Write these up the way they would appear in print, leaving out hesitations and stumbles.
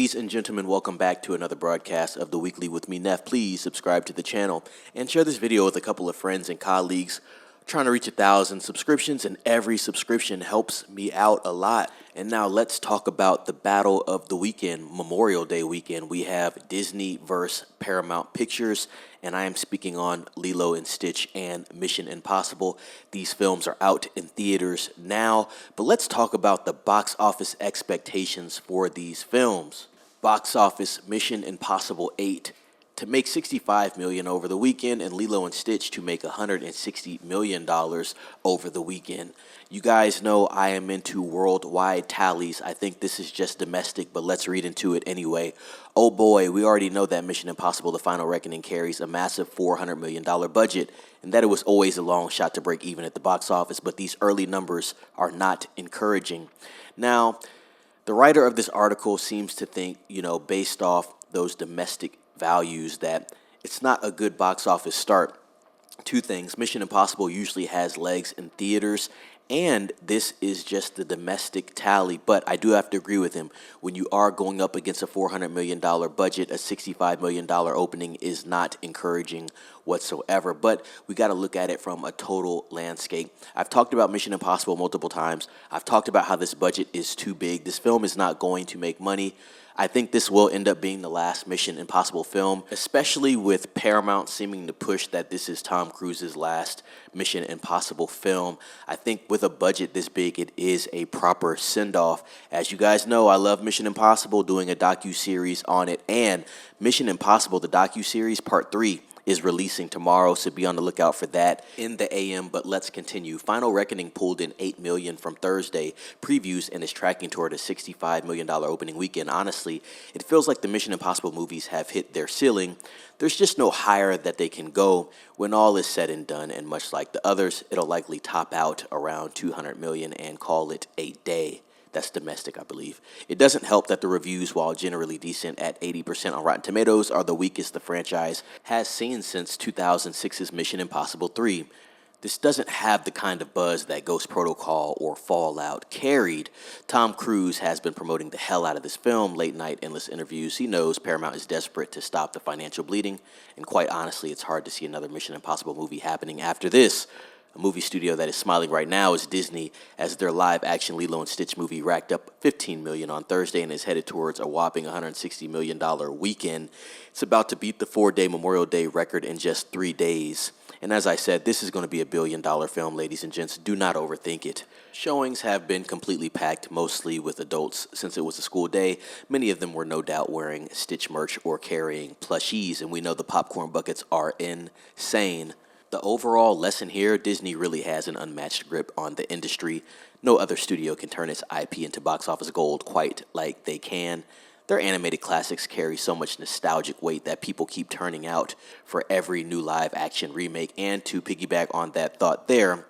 Ladies and gentlemen, welcome back to another broadcast of The Weekly with me, Neff. Please subscribe to the channel and share this video with a couple of friends and colleagues. I'm trying to reach 1,000 subscriptions, and every subscription helps me out a lot. And now let's talk about the battle of the weekend, Memorial Day weekend. We have Disney versus Paramount Pictures, and I am speaking on Lilo and Stitch and Mission Impossible. These films are out in theaters now, but let's talk about the box office expectations for these films. Box office, Mission Impossible 8 to make $65 million over the weekend, and Lilo and Stitch to make $160 million over the weekend. You guys know I am into worldwide tallies. I think this is just domestic, but let's read into it anyway. Oh boy, we already know that Mission Impossible: The Final Reckoning carries a massive $400 million budget, and that it was always a long shot to break even at the box office, but these early numbers are not encouraging. Now, the writer of this article seems to think, based off those domestic values, that it's not a good box office start. Two things: Mission Impossible usually has legs in theaters, and this is just the domestic tally. But I do have to agree with him. When you are going up against a $400 million budget, a $65 million opening is not encouraging whatsoever. But we got to look at it from a total landscape. I've talked about Mission Impossible multiple times. I've talked about how this budget is too big. This film is not going to make money. I think this will end up being the last Mission Impossible film, especially with Paramount seeming to push that this is Tom Cruise's last Mission Impossible film. I think with a budget this big, it is a proper send-off. As you guys know, I love Mission Impossible, doing a docu-series on it, and Mission Impossible, the docu-series, Part 3, is releasing tomorrow, so be on the lookout for that in the AM. But let's continue. Final Reckoning pulled in $8 million from Thursday previews and is tracking toward a $65 million opening weekend. Honestly, it feels like the Mission Impossible movies have hit their ceiling. There's just no higher that they can go when all is said and done, and much like the others, it'll likely top out around $200 million and call it a day. That's domestic, I believe. It doesn't help that the reviews, while generally decent at 80% on Rotten Tomatoes, are the weakest the franchise has seen since 2006's Mission Impossible 3. This doesn't have the kind of buzz that Ghost Protocol or Fallout carried. Tom Cruise has been promoting the hell out of this film, late night endless interviews. He knows Paramount is desperate to stop the financial bleeding, and quite honestly, it's hard to see another Mission Impossible movie happening after this. A movie studio that is smiling right now is Disney, as their live-action Lilo and Stitch movie racked up $15 million on Thursday and is headed towards a whopping $160 million weekend. It's about to beat the 4-day Memorial Day record in just 3 days. And as I said, this is going to be a billion-dollar film, ladies and gents. Do not overthink it. Showings have been completely packed, mostly with adults, since it was a school day. Many of them were no doubt wearing Stitch merch or carrying plushies, and we know the popcorn buckets are insane. The overall lesson here: Disney really has an unmatched grip on the industry. No other studio can turn its IP into box office gold quite like they can. Their animated classics carry so much nostalgic weight that people keep turning out for every new live-action remake. And to piggyback on that thought there,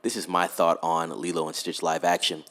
this is my thought on Lilo and Stitch live action.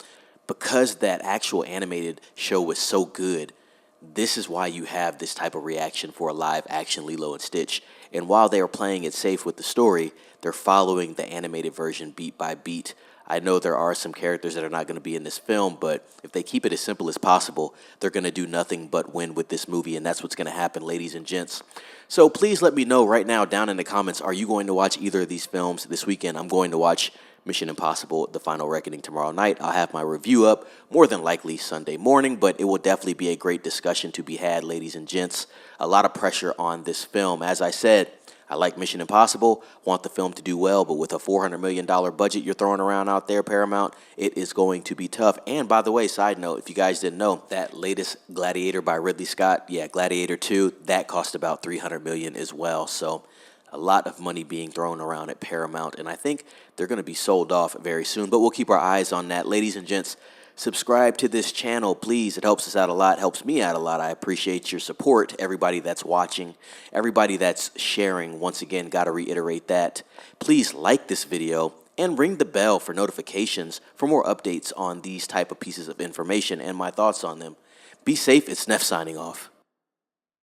Because that actual animated show was so good, this is why you have this type of reaction for a live-action Lilo and Stitch. And while they are playing it safe with the story, they're following the animated version beat by beat. I know there are some characters that are not going to be in this film, but if they keep it as simple as possible, they're going to do nothing but win with this movie, and that's what's going to happen, ladies and gents. So please let me know right now down in the comments, are you going to watch either of these films this weekend? I'm going to watch Mission Impossible: The Final Reckoning tomorrow night. I'll have my review up more than likely Sunday morning, but it will definitely be a great discussion to be had, ladies and gents. A lot of pressure on this film. As I said, I like Mission Impossible, want the film to do well, but with a $400 million budget you're throwing around out there, Paramount, it is going to be tough. And by the way, side note, if you guys didn't know, that latest Gladiator by Ridley Scott, Gladiator 2, that cost about $300 million as well. So a lot of money being thrown around at Paramount, and I think they're going to be sold off very soon, but we'll keep our eyes on that. Ladies and gents, subscribe to this channel, please. It helps us out a lot, helps me out a lot. I appreciate your support, everybody that's watching, everybody that's sharing. Once again, got to reiterate that. Please like this video and ring the bell for notifications for more updates on these type of pieces of information and my thoughts on them. Be safe. It's Neff signing off.